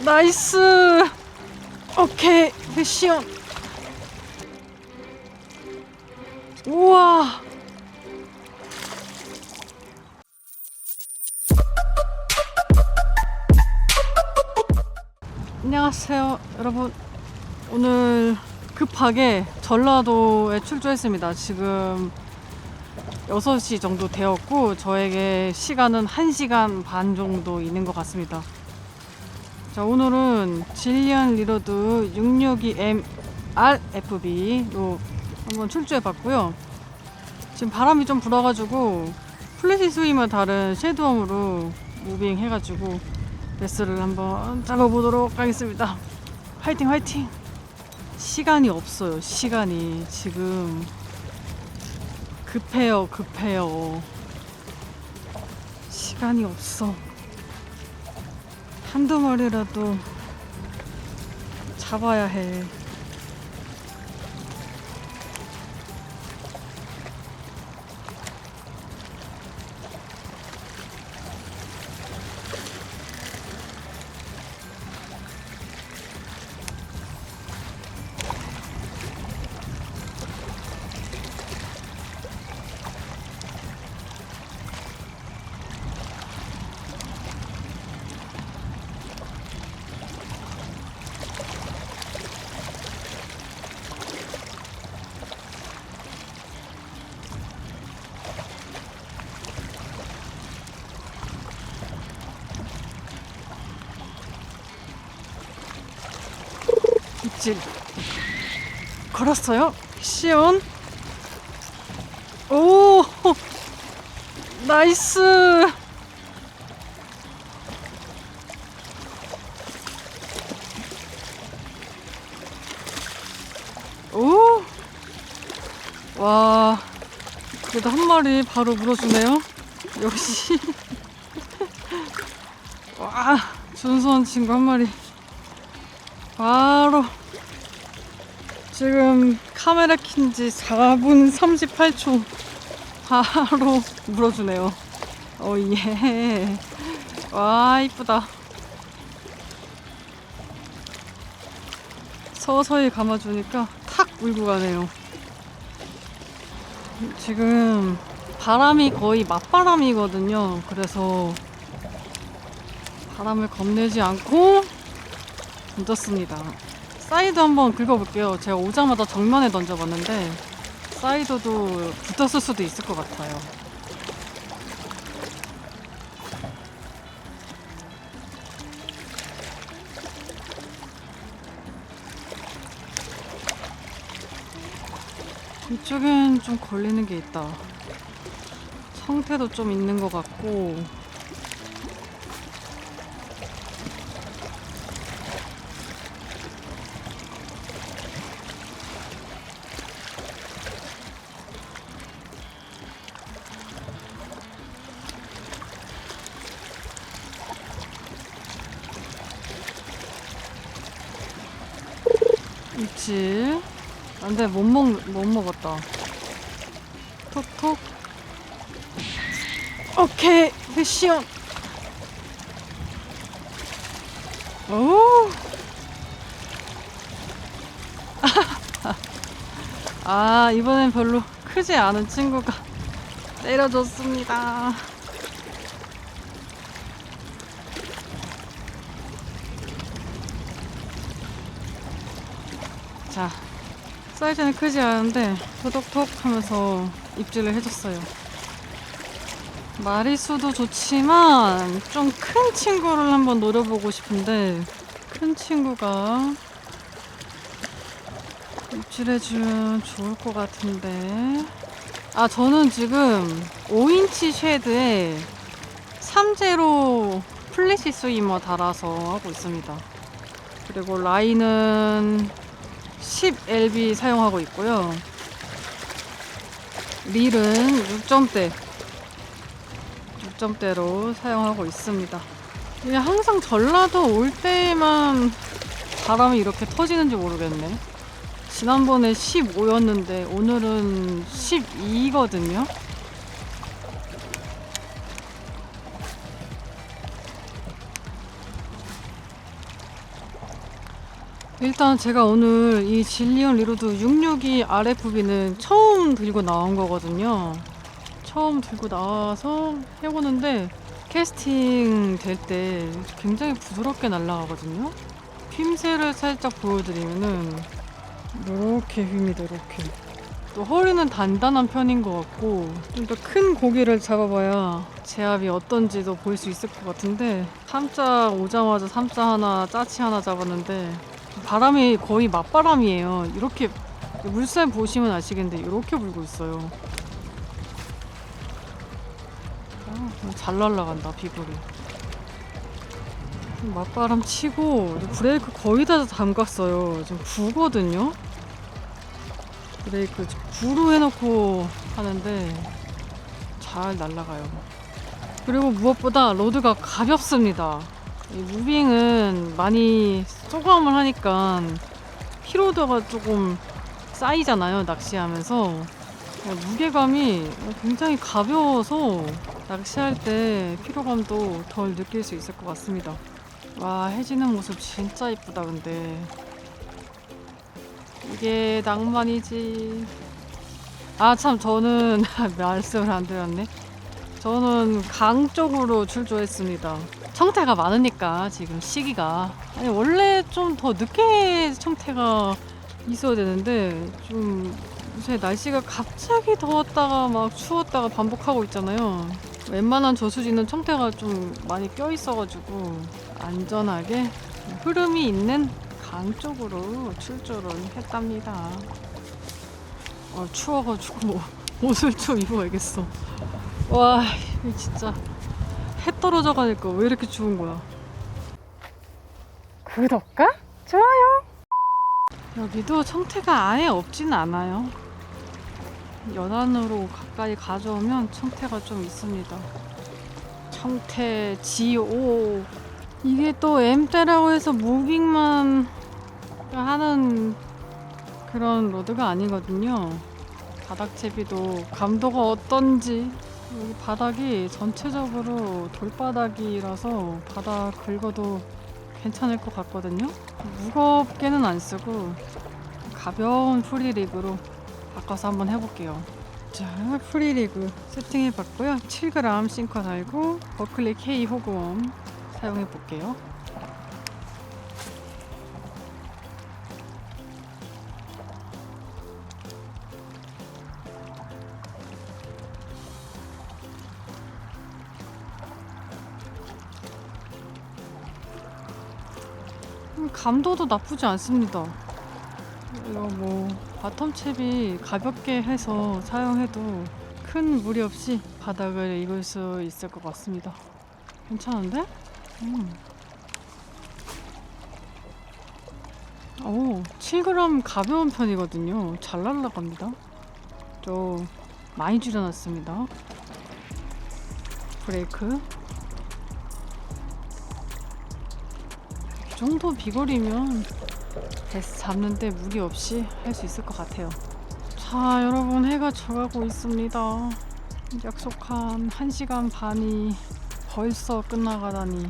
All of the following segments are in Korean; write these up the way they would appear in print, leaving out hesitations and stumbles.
나이스. 오케이, 패션. 우와. 안녕하세요 여러분. 오늘 급하게 전라도에 출조했습니다. 지금 6시 정도 되었고 저에게 시간은 1시간 반 정도 있는 것 같습니다. 자, 오늘은 질리안 리로드 662M RFB로 한번 출조해 봤고요. 지금 바람이 좀 불어가지고 플래시 스위머 다른 섀도움으로 무빙 해가지고 베스를 한번 잡아보도록 하겠습니다. 화이팅 화이팅. 시간이 없어요. 시간이 지금 급해요. 시간이 없어. 한두 마리라도 잡아야 해. 입질 걸었어요. 시온. 오, 나이스. 오, 와, 그래도 한 마리 바로 물어주네요. 역시. 와, 준수한 친구 한 마리 바로. 지금 카메라 킨지 4분 38초 바로 물어주네요. 예. 와, 이쁘다. 서서히 감아주니까 탁 물고 가네요. 지금 바람이 거의 맞바람이거든요. 그래서 바람을 겁내지 않고 던졌습니다. 사이드 한번 긁어볼게요. 제가 오자마자 정면에 던져봤는데 사이드도 붙었을 수도 있을 것 같아요. 이쪽엔 좀 걸리는 게 있다. 성태도 좀 있는 것 같고. 있지. 안돼, 못 먹었다. 톡톡. 오케이, 패션. 오. 아, 이번엔 별로 크지 않은 친구가 때려줬습니다. 자, 사이즈는 크지 않은데 토독톡 하면서 입질을 해줬어요. 마리수도 좋지만 좀 큰 친구를 한번 노려보고 싶은데 큰 친구가 입질해주면 좋을 것 같은데. 아, 저는 지금 5인치 쉐드에 3제로 플래시 스위머 달아서 하고 있습니다. 그리고 라인은 10LB 사용하고 있고요. 릴은 6점대로 사용하고 있습니다. 그냥 항상 전라도 올 때만 바람이 이렇게 터지는지 모르겠네. 지난번에 15였는데 오늘은 12거든요. 일단 제가 오늘 이 질리언 리로드 662 RFB는 처음 들고 나온 거거든요. 처음 들고 나와서 해보는데 캐스팅 될 때 굉장히 부드럽게 날아가거든요. 휨새를 살짝 보여드리면은 이렇게 휨이다, 이렇게. 또 허리는 단단한 편인 것 같고 좀 더 큰 고기를 잡아봐야 제압이 어떤지도 볼 수 있을 것 같은데 3자 오자마자 3자 하나 짜치 하나 잡았는데 바람이 거의 맞바람이에요. 이렇게 물살 보시면 아시겠는데 이렇게 불고 있어요. 잘 날아간다, 비글이. 맞바람 치고 브레이크 거의 다 잠갔어요. 지금 9거든요. 브레이크 9로 해놓고 하는데 잘 날아가요. 그리고 무엇보다 로드가 가볍습니다. 이 무빙은 많이 소감을 하니까 피로도가 조금 쌓이잖아요, 낚시하면서. 무게감이 굉장히 가벼워서 낚시할 때 피로감도 덜 느낄 수 있을 것 같습니다. 와, 해지는 모습 진짜 이쁘다. 근데 이게 낭만이지. 아, 참, 저는 말씀을 안 드렸네. 저는 강 쪽으로 출조했습니다. 청태가 많으니까 지금 시기가, 아니 원래 좀 더 늦게 청태가 있어야 되는데 좀 요새 날씨가 갑자기 더웠다가 막 추웠다가 반복하고 있잖아요. 웬만한 저수지는 청태가 좀 많이 껴 있어가지고 안전하게 흐름이 있는 강 쪽으로 출조를 했답니다. 추워가지고 옷을 좀 입어야겠어. 와, 진짜 해 떨어져 가니까 왜 이렇게 추운 거야. 구독과 좋아요. 여기도 청태가 아예 없지는 않아요. 연안으로 가까이 가져오면 청태가 좀 있습니다. 청태 G5. 이게 또 M대라고 해서 무빙만 하는 그런 로드가 아니거든요. 바닥 채비도 감도가 어떤지. 여기 바닥이 전체적으로 돌바닥이라서 바닥 긁어도 괜찮을 것 같거든요. 무겁게는 안 쓰고 가벼운 프리리그로 바꿔서 한번 해볼게요. 자, 프리리그 세팅해 봤고요. 7g 싱커 달고 버클리 K 호구웜 사용해 볼게요. 감도도 나쁘지 않습니다. 이거 뭐 바텀 챕이 가볍게 해서 사용해도 큰 무리 없이 바닥을 입을 수 있을 것 같습니다. 괜찮은데? 오, 7g 가벼운 편이거든요. 잘 날아갑니다. 좀 많이 줄여놨습니다. 브레이크. 이 정도 비거리면 베스 잡는데 무리 없이 할 수 있을 것 같아요. 자, 여러분, 해가 져가고 있습니다. 약속한 1시간 반이 벌써 끝나가다니.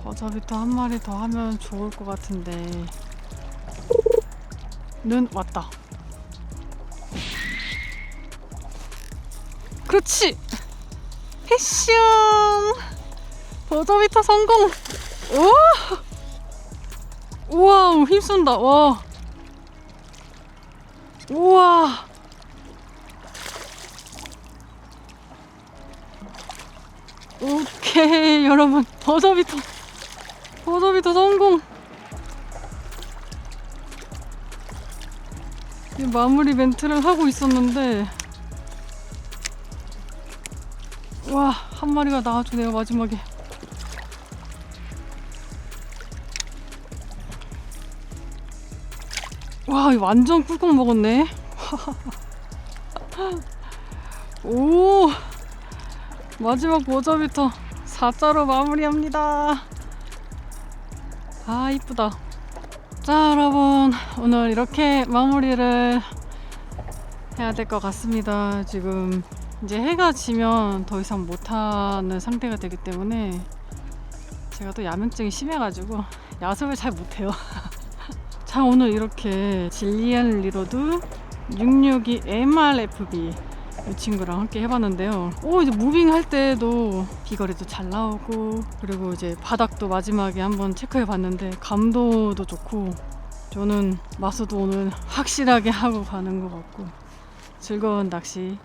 버저비터 한 마리 더 하면 좋을 것 같은데 는 왔다. 그렇지! 패션! 버저비터 성공! 우와, 힘쓴다. 와. 우와. 오케이, 여러분. 버저비터 성공. 마무리 멘트를 하고 있었는데, 와, 한 마리가 나와주네요, 마지막에. 와, 이거 완전 꿀꺽 먹었네. 오, 마지막 버저비터 4자로 마무리합니다. 아, 이쁘다. 자, 여러분, 오늘 이렇게 마무리를 해야 될 것 같습니다. 지금 이제 해가 지면 더 이상 못하는 상태가 되기 때문에 제가 또 야맹증이 심해가지고 야습을 잘 못해요. 자, 오늘 이렇게 질리안 리로드 662 MRFB 이 친구랑 함께 해봤는데요. 이제 무빙 할 때도 비거리도 잘 나오고, 그리고 이제 바닥도 마지막에 한번 체크해 봤는데 감도도 좋고, 저는 마수도 오늘 확실하게 하고 가는 것 같고 즐거운 낚시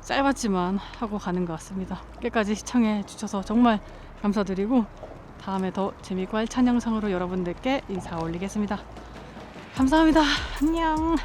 짧았지만 하고 가는 것 같습니다. 끝까지 시청해 주셔서 정말 감사드리고, 다음에 더 재밌고 알찬 영상으로 여러분들께 인사 올리겠습니다. 감사합니다. 안녕.